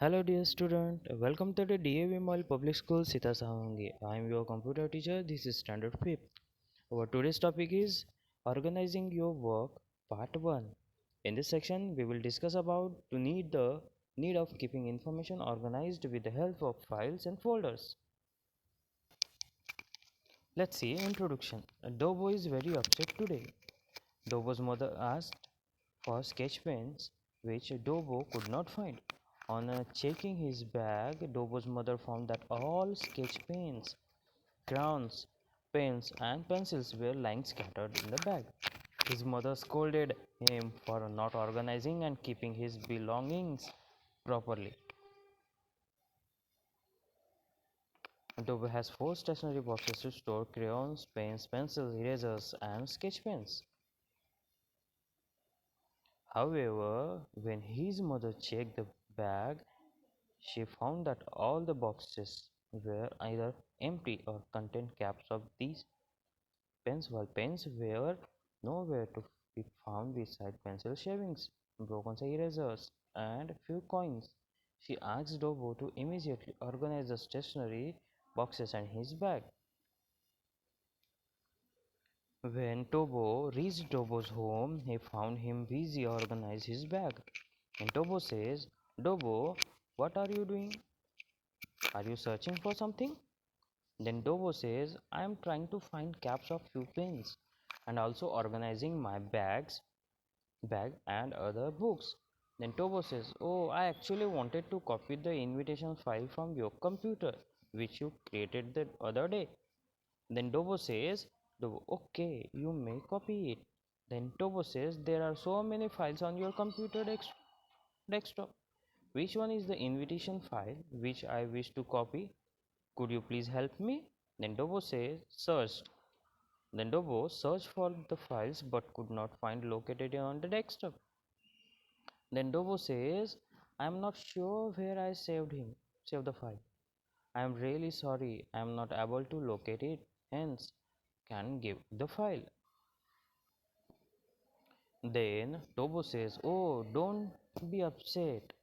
Hello dear student, welcome to the DAV Mall Public School Sita Sahangi. I am your computer teacher, this is Standard 5th. Our today's topic is Organizing Your Work Part 1. In this section, we will discuss about the need of keeping information organized with the help of files and folders. Let's see introduction. Dobo is very upset today. Dobo's mother asked for sketch pens, which Dobo could not find. On checking his bag, Dobo's mother found that all sketch pens, crayons, pens, and pencils were lying scattered in the bag. His mother scolded him for not organizing and keeping his belongings properly. Dobo has four stationery boxes to store crayons, pens, pencils, erasers, and sketch pens. However, when his mother checked the bag, she found that all the boxes were either empty or contained caps of these pens, while pens were nowhere to be found beside pencil shavings, broken erasers, and few coins. She asked Dobo to immediately organize the stationery boxes and his bag. When Tobo reached Dobo's home, he found him busy organizing his bag. And Tobo says, Dobo, what are you doing? Are you searching for something? Then Dobo says, I am trying to find caps of few pens and also organizing my bag and other books. Then Tobo says, oh, I actually wanted to copy the invitation file from your computer, which you created the other day. Then Dobo says, Dobo, okay, you may copy it. Then Tobo says, there are so many files on your computer desktop. Which one is the invitation file which I wish to copy? Could you please help me? Then Dobo says, searched. Then Dobo searched for the files but could not find located on the desktop. Then Dobo says, I am not sure where I saved the file. I am really sorry, I am not able to locate it, hence can give the file. Then Tobo says, oh, don't be upset,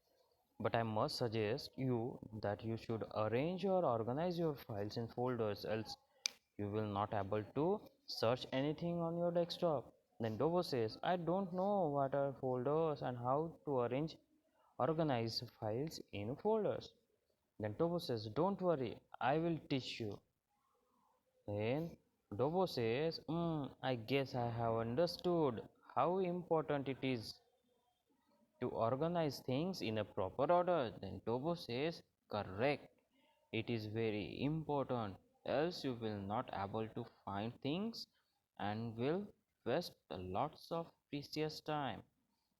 but I must suggest you that you should arrange or organize your files in folders, else you will not able to search anything on your desktop. Then Tobo says, I don't know what are folders and how to organize files in folders. Then Tobo says, don't worry, I will teach you. Then Dobo says, I guess I have understood how important it is to organize things in a proper order. Then Dobo says, correct. It is very important, else you will not able to find things and will waste lots of precious time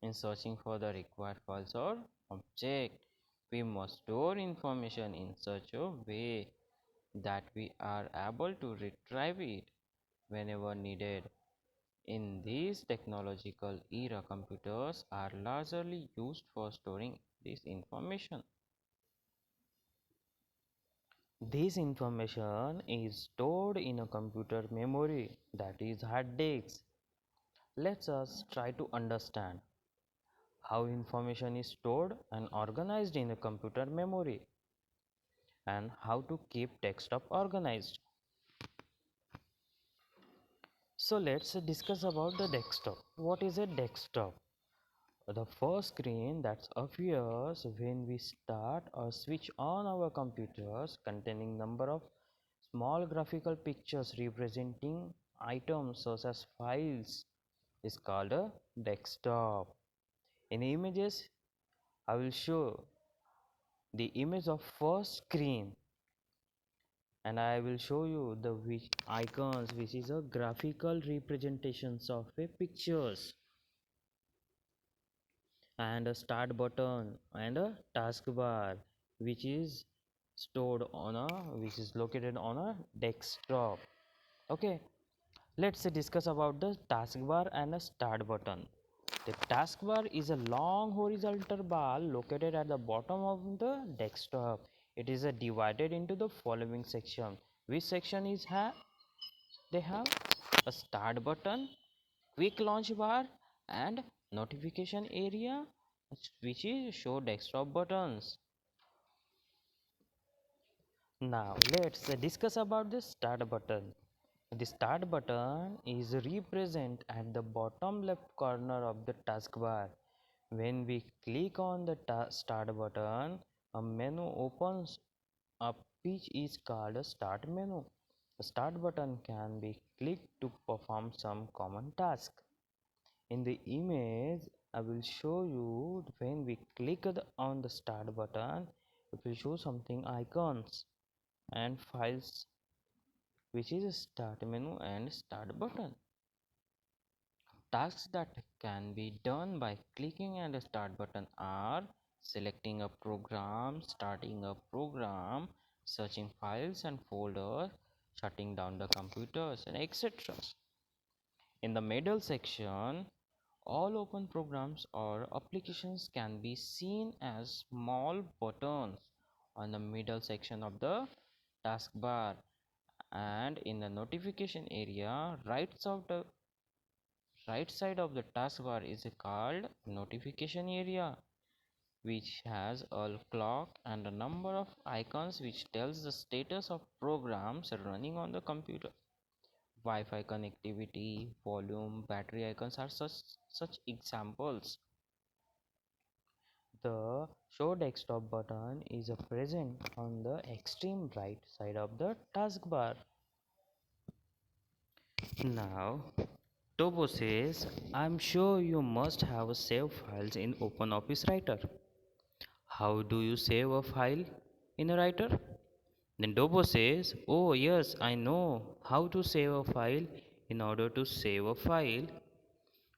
in searching for the required files or object. We must store information in such a way that we are able to retrieve it whenever needed. In this technological era, computers are largely used for storing this information. This information is stored in a computer memory, that is hard disks. Let us try to understand how information is stored and organized in a computer memory and how to keep desktop organized. So let's discuss about the desktop. What is a desktop? The first screen that appears when we start or switch on our computers, containing number of small graphical pictures representing items such as files, is called a desktop. In images, I will show the image of first screen, and I will show you the which icons, which is a graphical representations of a pictures, and a start button and a taskbar, which is stored on a which is located on a desktop. Okay, let's discuss about the taskbar and a start button. The taskbar is a long horizontal bar located at the bottom of the desktop. It is divided into the following section. Which section is they have a start button, quick launch bar, and notification area, which is show desktop buttons. Now let's discuss about the start button. The start button is represent at the bottom left corner of the taskbar. When we click on the start button, a menu opens up which is called a start menu. The start button can be clicked to perform some common task. In the image, I will show you when we click on the start button, it will show something icons and files which is start menu and start button. Tasks that can be done by clicking on the start button are selecting a program, starting a program, searching files and folders, shutting down the computers, and etc. In the middle section, all open programs or applications can be seen as small buttons on the middle section of the taskbar, and in the notification area right side of the taskbar is called notification area, which has a clock and a number of icons which tells the status of programs running on the computer. Wi-Fi connectivity, volume, battery icons are such examples. The show desktop button is present on the extreme right side of the taskbar. Now, Tobo says, I'm sure you must have saved files in OpenOffice Writer. How do you save a file in a writer? Then Tobo says, oh yes, I know how to save a file. In order to save a file,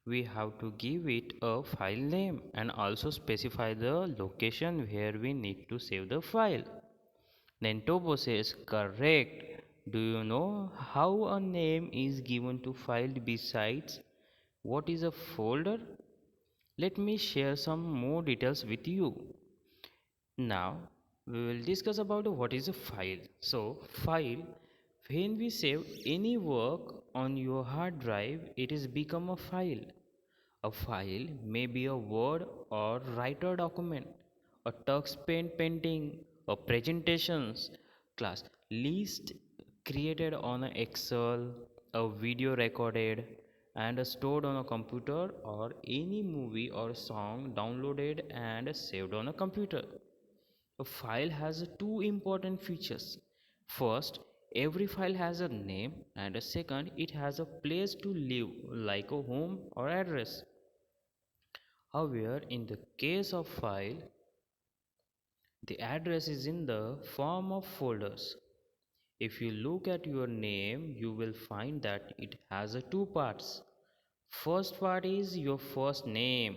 we have to give it a file name and also specify the location where we need to save the file. Then Tobo says, correct. Do you know how a name is given to file besides what is a folder? Let me share some more details with you. Now we will discuss about what is a file. So file, when we save any work on your hard drive, it is become a file. A file may be a Word or writer document, a text painting, a presentations class list created on an Excel, a video recorded and stored on a computer, or any movie or song downloaded and saved on a computer. A file has two important features. First, every file has a name, and second, it has a place to live, like a home or address. However, in the case of file, the address is in the form of folders. If you look at your name, you will find that it has two parts. First part is your first name,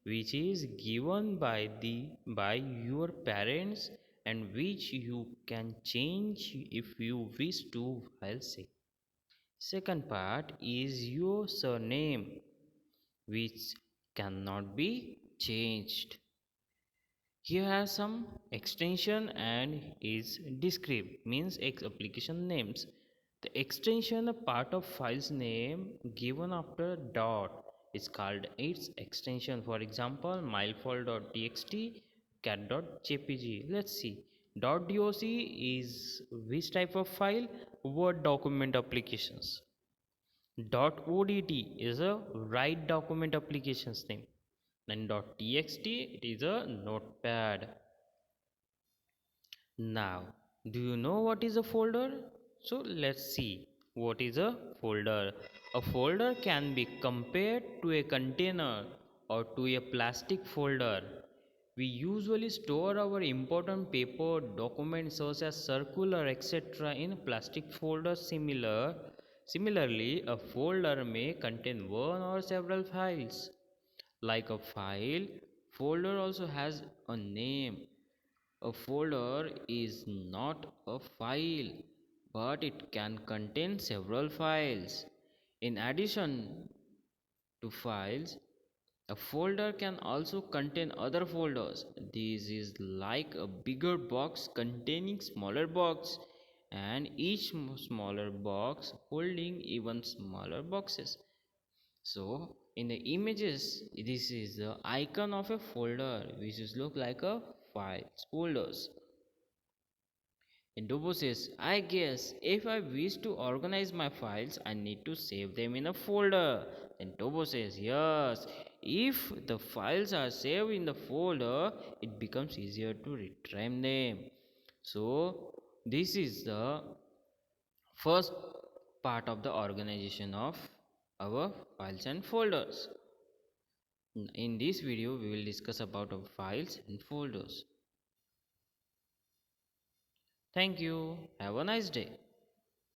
which is given by your parents and which you can change if you wish to while say. Second part is your surname, which cannot be changed. Here has some extension and is descript means application names. The extension a part of file's name given after dot is called its extension. For example, milefile.txt, cat.jpg. Let's see. .doc is which type of file? Word document applications. .odt is a write document applications name. And .txt it is a notepad. Now, do you know what is a folder? So let's see what is a folder. A folder can be compared to a container or to a plastic folder. We usually store our important paper documents such as circular etc. in plastic folders. Similarly, a folder may contain one or several files. Like a file, folder also has a name. A folder is not a file, but it can contain several files. In addition to files, a folder can also contain other folders. This is like a bigger box containing smaller box, and each smaller box holding even smaller boxes. So in the images, this is the icon of a folder which is look like a file folders. Then Tobo says, I guess if I wish to organize my files, I need to save them in a folder. Then Tobo says, yes, if the files are saved in the folder, it becomes easier to retrieve them. So, this is the first part of the organization of our files and folders. In this video, we will discuss about our files and folders. Thank you. Have a nice day.